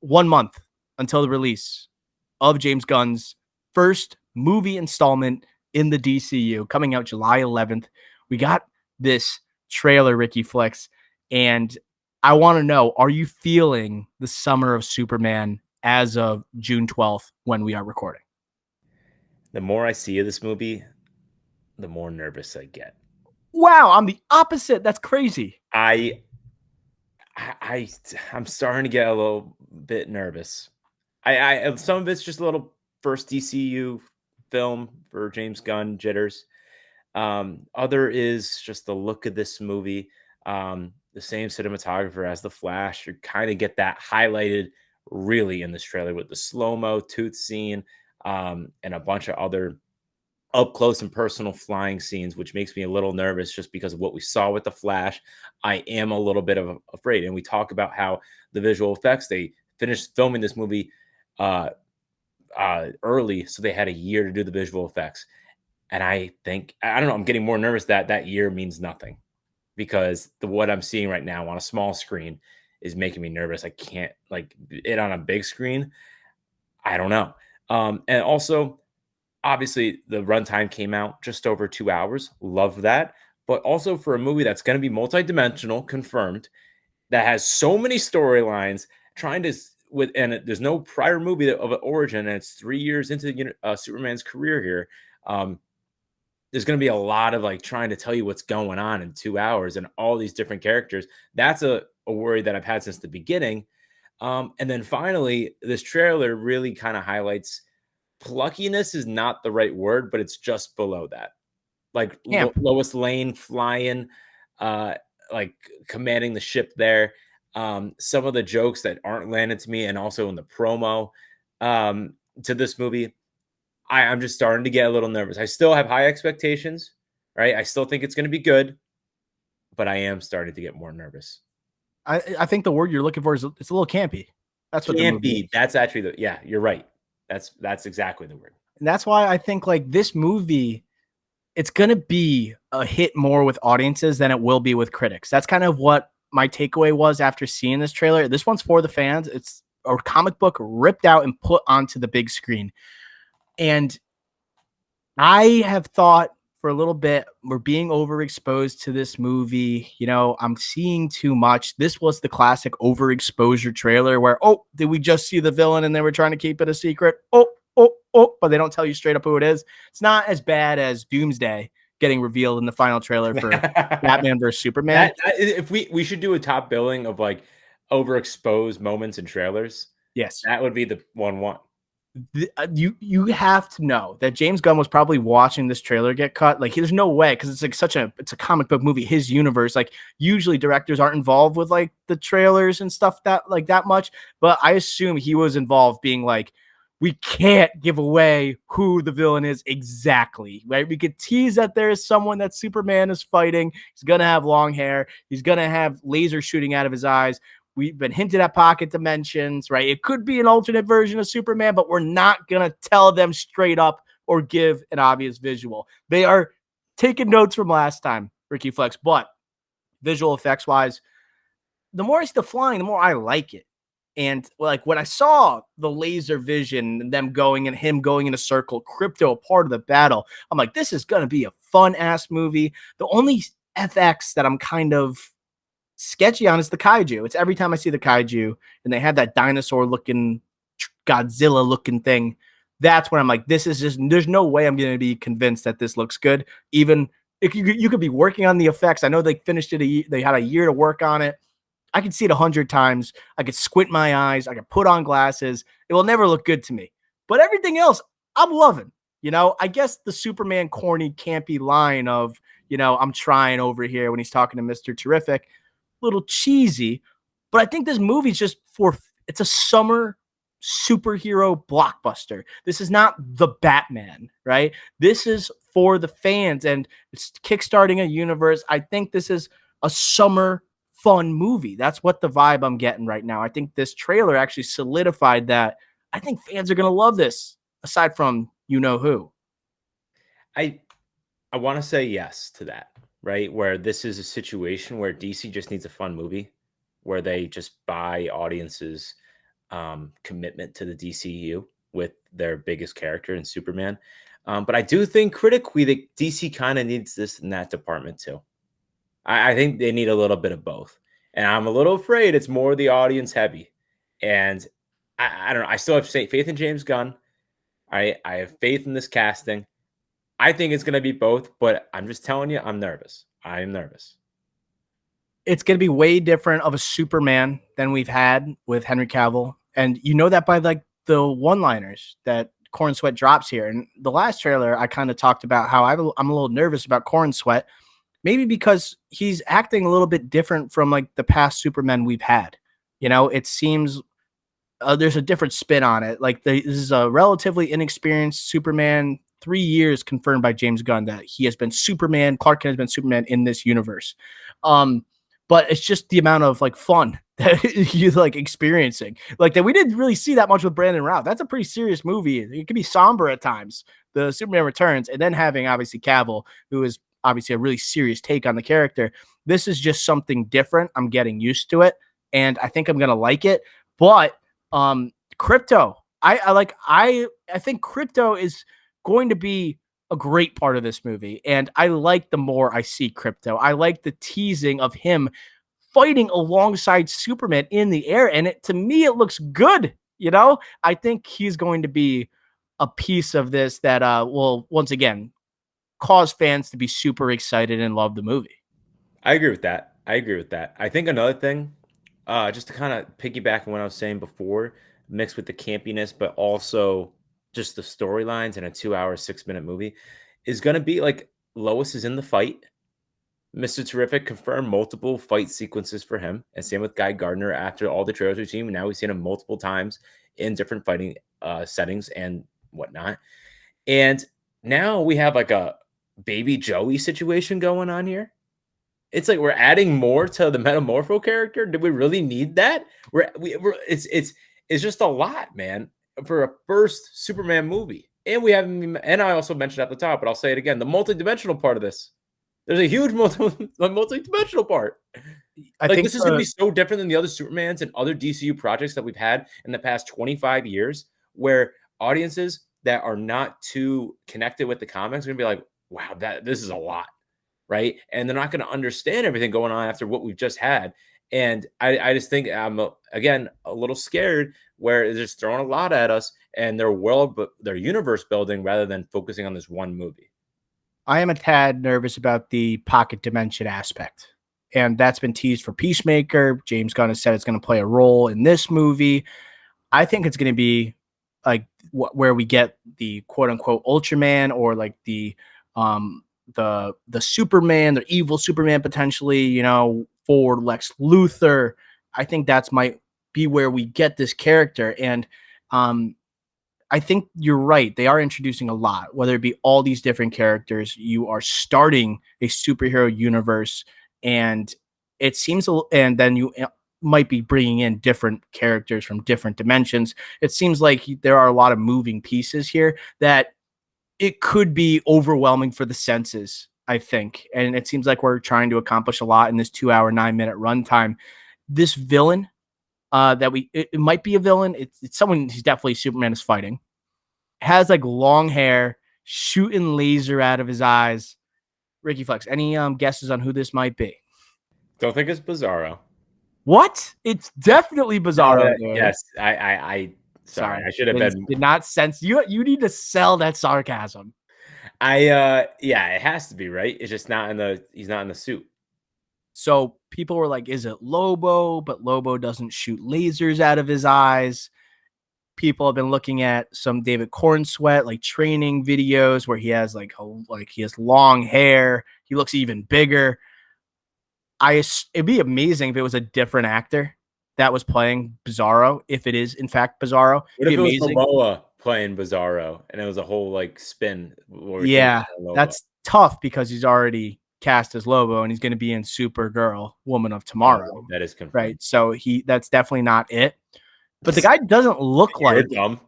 1 month until the release of James Gunn's first movie installment in the DCU, coming out July 11th. We got this trailer, Ricky Flex, and I want to know, are you feeling the summer of Superman as of June 12th when we are recording? The more I see of this movie, the more nervous I get. Wow, I'm the opposite. That's crazy. I I'm starting to get a little bit nervous. I some of it's just a little first DCU film for James Gunn jitters. Other is just the look of this movie. The same cinematographer as The Flash. You kind of get that highlighted really in this trailer with the slow-mo tooth scene, and a bunch of other up close and personal flying scenes, which makes me a little nervous just because of what we saw with The Flash. I am a little bit afraid. And we talk about how the visual effects, they finished filming this movie early, so they had a year to do the visual effects. And I think, I don't know, I'm getting more nervous that that year means nothing, because what I'm seeing right now on a small screen is making me nervous. I can't, like, it on a big screen. I don't know. And also, obviously, the runtime came out just over 2 hours. Love that. But also for a movie that's going to be multidimensional, confirmed, that has so many storylines, trying to there's no prior movie of an origin, and it's 3 years into Superman's career here. Um, there's going to be a lot of like trying to tell you what's going on in 2 hours and all these different characters. That's a worry that I've had since the beginning. And then finally, this trailer really kind of highlights pluckiness is not the right word, but it's just below that. Like Camp. Lois Lane flying, uh, like commanding the ship there. Some of the jokes that aren't landed to me, and also in the promo to this movie, I'm just starting to get a little nervous. I still have high expectations, right? I still think it's going to be good, but I am starting to get more nervous. I think the word you're looking for is it's a little campy. That's what the movie is. That's actually yeah, you're right. That's exactly the word. And that's why I think like this movie, it's going to be a hit more with audiences than it will be with critics. That's kind of what my takeaway was after seeing this trailer. This one's for the fans. It's a comic book ripped out and put onto the big screen. And I have thought for a little bit, we're being overexposed to this movie. You know, I'm seeing too much. This was the classic overexposure trailer where, oh, did we just see the villain and they were trying to keep it a secret? Oh, but they don't tell you straight up who it is. It's not as bad as Doomsday getting revealed in the final trailer for Batman versus Superman. If we should do a top billing of like overexposed moments in trailers, Yes. that would be the one. You have to know that James Gunn was probably watching this trailer get cut. Like, there's no way, because it's like it's a comic book movie, his universe. Like, usually directors aren't involved with like the trailers and stuff that much. But I assume he was involved, being like, we can't give away who the villain is exactly, right? We could tease that there is someone that Superman is fighting. He's gonna have long hair. He's gonna have laser shooting out of his eyes. We've been hinted at pocket dimensions, right? It could be an alternate version of Superman, but we're not going to tell them straight up or give an obvious visual. They are taking notes from last time, Ricky Flex, but visual effects wise, the more I see the flying, the more I like it. And like when I saw the laser vision and them going and him going in a circle, Crypto a part of the battle, I'm like, this is going to be a fun ass movie. The only FX that I'm kind of sketchy on is the kaiju. It's every time I see the kaiju and they have that dinosaur looking, Godzilla looking thing, that's when I'm like, this is just, there's no way I'm going to be convinced that this looks good. Even if you could be working on the effects. I know they finished it, they had a year to work on it. I could see it 100 times. I could squint my eyes. I could put on glasses. It will never look good to me. But everything else, I'm loving. You know, I guess the Superman corny, campy line of, you know, I'm trying over here when he's talking to Mr. Terrific, little cheesy, but I think this movie's just it's a summer superhero blockbuster. This is not the Batman, right? This is for the fans, and it's kickstarting a universe. I think this is a summer fun movie. That's what the vibe I'm getting right now. I think this trailer actually solidified that. I think fans are going to love this, aside from you know who. I want to say yes to that, right? Where this is a situation where DC just needs a fun movie, where they just buy audiences commitment to the DCU with their biggest character in Superman. But I do think critically that DC kind of needs this in that department too. I think they need a little bit of both. And I'm a little afraid it's more the audience heavy. And I don't know. I still have faith in James Gunn. I have faith in this casting. I think it's going to be both, but I'm just telling you, I'm nervous. I am nervous. It's going to be way different of a Superman than we've had with Henry Cavill. And you know that by like the one-liners that Corn Sweat drops here. And the last trailer, I kind of talked about how I'm a little nervous about Corn Sweat, maybe because he's acting a little bit different from like the past Supermen we've had. You know, it seems there's a different spin on it. Like this is a relatively inexperienced Superman, 3 years confirmed by James Gunn that he has been Superman. Clark Kent has been Superman in this universe. But it's just the amount of like fun that you like experiencing, like that we didn't really see that much with Brandon Routh. That's a pretty serious movie. It can be somber at times, the Superman Returns, and then having obviously Cavill, who is obviously a really serious take on the character. This is just something different. I'm getting used to it, and I think I'm gonna like it. But Crypto, I think Crypto is going to be a great part of this movie. And I like the more I see Crypto. I like the teasing of him fighting alongside Superman in the air. And to me, it looks good. You know, I think he's going to be a piece of this that will once again cause fans to be super excited and love the movie. I agree with that. I think another thing, just to kind of piggyback on what I was saying before, mixed with the campiness, but also just the storylines in a 2-hour, 6-minute movie, is going to be like Lois is in the fight. Mr. Terrific confirmed multiple fight sequences for him, and same with Guy Gardner. After all the trailers we've seen, now we've seen him multiple times in different fighting settings and whatnot. And now we have like a baby Joey situation going on here. It's like we're adding more to the Metamorpho character. Did we really need that? It's just a lot, man, for a first Superman movie. And we haven't, and I also mentioned at the top, but I'll say it again, the multidimensional part of this. There's a huge multi-dimensional part. I think this is going to be so different than the other Supermans and other DCU projects that we've had in the past 25 years, where audiences that are not too connected with the comics are going to be like, wow, this is a lot, right? And they're not going to understand everything going on after what we've just had. And I just think I'm, again, a little scared where they're just throwing a lot at us and their universe building rather than focusing on this one movie. I am a tad nervous about the pocket dimension aspect. And that's been teased for Peacemaker. James Gunn has said it's going to play a role in this movie. I think it's going to be like where we get the quote unquote Ultraman, or like the Superman, the evil Superman potentially, you know, for Lex Luthor. I think that's might be where we get this character. And I think you're right. They are introducing a lot, whether it be all these different characters. You are starting a superhero universe, and it seems, and then you might be bringing in different characters from different dimensions. It seems like there are a lot of moving pieces here that it could be overwhelming for the senses, I think. And it seems like we're trying to accomplish a lot in this 2-hour, 9-minute runtime. This villain, it might be a villain. It's someone who's definitely Superman is fighting. Has like long hair, shooting laser out of his eyes. Ricky Flex, any guesses on who this might be? Don't think it's Bizarro. What? It's definitely Bizarro. Yes, sorry. I should have been. Did not sense you. You need to sell that sarcasm. Yeah, it has to be, right. It's just he's not in the suit. So people were like, is it Lobo? But Lobo doesn't shoot lasers out of his eyes. People have been looking at some David Cornsweet like training videos where he has he has long hair. He looks even bigger. It'd be amazing if it was a different actor that was playing Bizarro. If it is in fact Bizarro, what if it was Momoa playing Bizarro and it was a whole like spin? Yeah, that's tough because he's already cast as Lobo and he's going to be in Supergirl, Woman of Tomorrow. That is confirmed. Right. So that's definitely not it. But the guy doesn't look like dumb.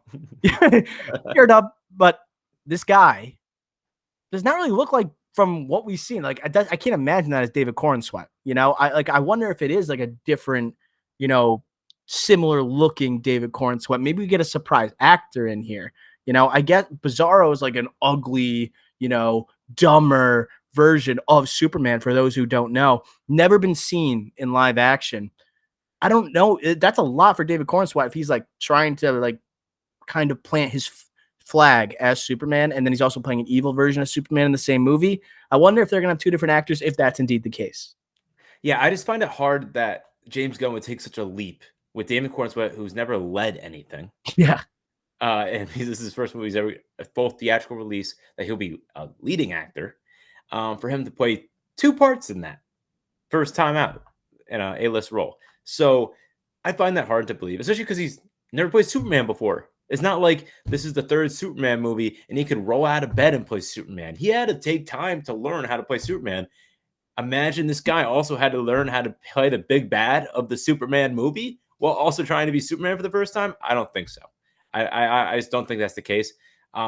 You're dumb. But this guy does not really look like, from what we've seen. Like I can't imagine that as David Cornsweet. You know, I wonder if it is like a different, you know, similar looking David Corn Sweat. Maybe we get a surprise actor in here. I get Bizarro is like an ugly, dumber version of Superman for those who don't know. Never been seen in live action. I don't know. That's a lot for David Corn Sweat if he's like trying to like kind of plant his flag as Superman, and then he's also playing an evil version of Superman in the same movie. I wonder if they're going to have two different actors, if that's indeed the case. Yeah, I just find it hard that James Gunn would take such a leap with David Cornsweet, who's never led anything. Yeah. And this is his first movie he's ever, full theatrical release, that he'll be a leading actor. For him to play two parts in that first time out in a A-list role. So I find that hard to believe, especially because he's never played Superman before. It's not like this is the third Superman movie and he could roll out of bed and play Superman. He had to take time to learn how to play Superman. Imagine this guy also had to learn how to play the big bad of the Superman movie while also trying to be Superman for the first time. I don't think so. I just don't think that's the case.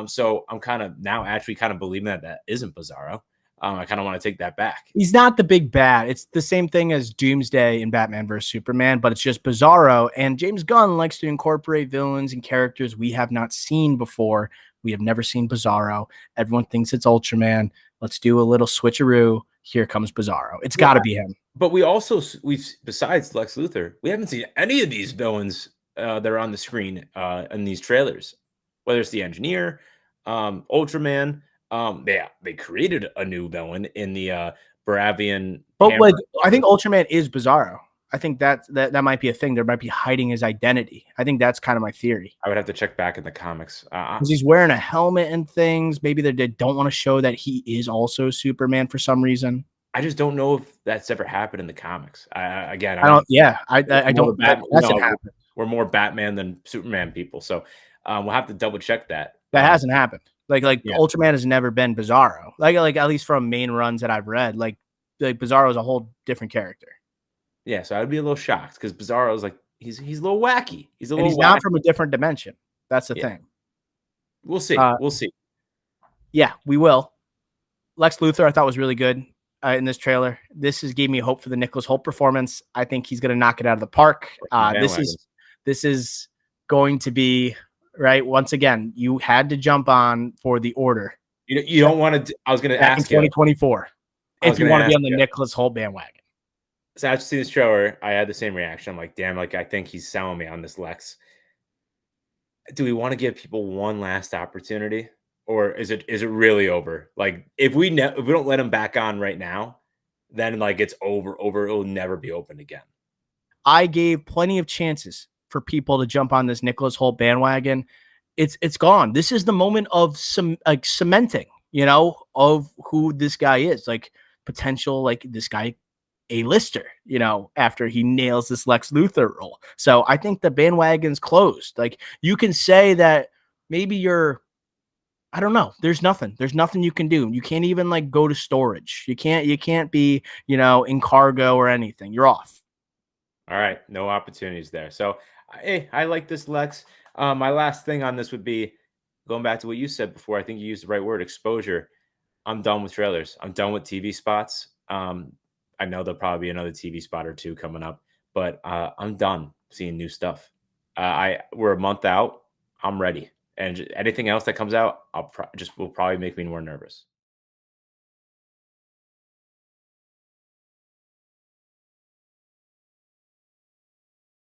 So I'm kind of now actually kind of believing that isn't Bizarro. I kind of want to take that back. He's not the big bad. It's the same thing as Doomsday in Batman vs. Superman, but it's just Bizarro. And James Gunn likes to incorporate villains and characters we have not seen before. We have never seen Bizarro. Everyone thinks it's Ultraman. Let's do a little switcheroo. Here comes Bizarro. It's got to be him. But we've besides Lex Luthor, we haven't seen any of these villains that are on the screen in these trailers. Whether it's the Engineer, Ultraman. They created a new villain in the Baravian. But like, I think Ultraman is Bizarro. I think that might be a thing. There might be hiding his identity. I think that's kind of my theory. I would have to check back in the comics because he's wearing a helmet and things. Maybe they don't want to show that he is also Superman for some reason. I just don't know if that's ever happened in the comics. I don't. Yeah, I don't. That's happened. We're more Batman than Superman people, so we'll have to double check that. That hasn't happened. Like Ultraman has never been Bizarro. Like at least from main runs that I've read, like Bizarro is a whole different character. Yeah, so I'd be a little shocked because Bizarro is like he's a little wacky. He's not from a different dimension. That's the thing. We'll see. We'll see. Yeah, we will. Lex Luthor, I thought was really good in this trailer. This gave me hope for the Nicholas Hoult performance. I think he's going to knock it out of the park. This is going to be. Right. Once again, you had to jump on for The Order. You don't want to. I was going to ask you 2024 if you want to be on the Nicholas Hoult bandwagon. So after seeing this trailer, I had the same reaction. I'm like, damn, like I think he's selling me on this Lex. Do we want to give people one last opportunity, or is it really over? Like if we don't let him back on right now, then like it's over. It'll never be opened again. I gave plenty of chances for people to jump on this Nicholas Hoult bandwagon. It's gone. This is the moment of some like cementing, of who this guy is, like potential, like this guy A-lister, after he nails this Lex Luthor role. So I think the bandwagon's closed. Like you can say that maybe I don't know. There's nothing you can do. You can't even like go to storage. You can't be, in cargo or anything. You're off. All right. No opportunities there. So I like this, Lex. My last thing on this would be going back to what you said before. I think you used the right word, exposure. I'm done with trailers. I'm done with TV spots. I know there'll probably be another TV spot or two coming up, but I'm done seeing new stuff. We're a month out. I'm ready. And anything else that comes out, will probably make me more nervous.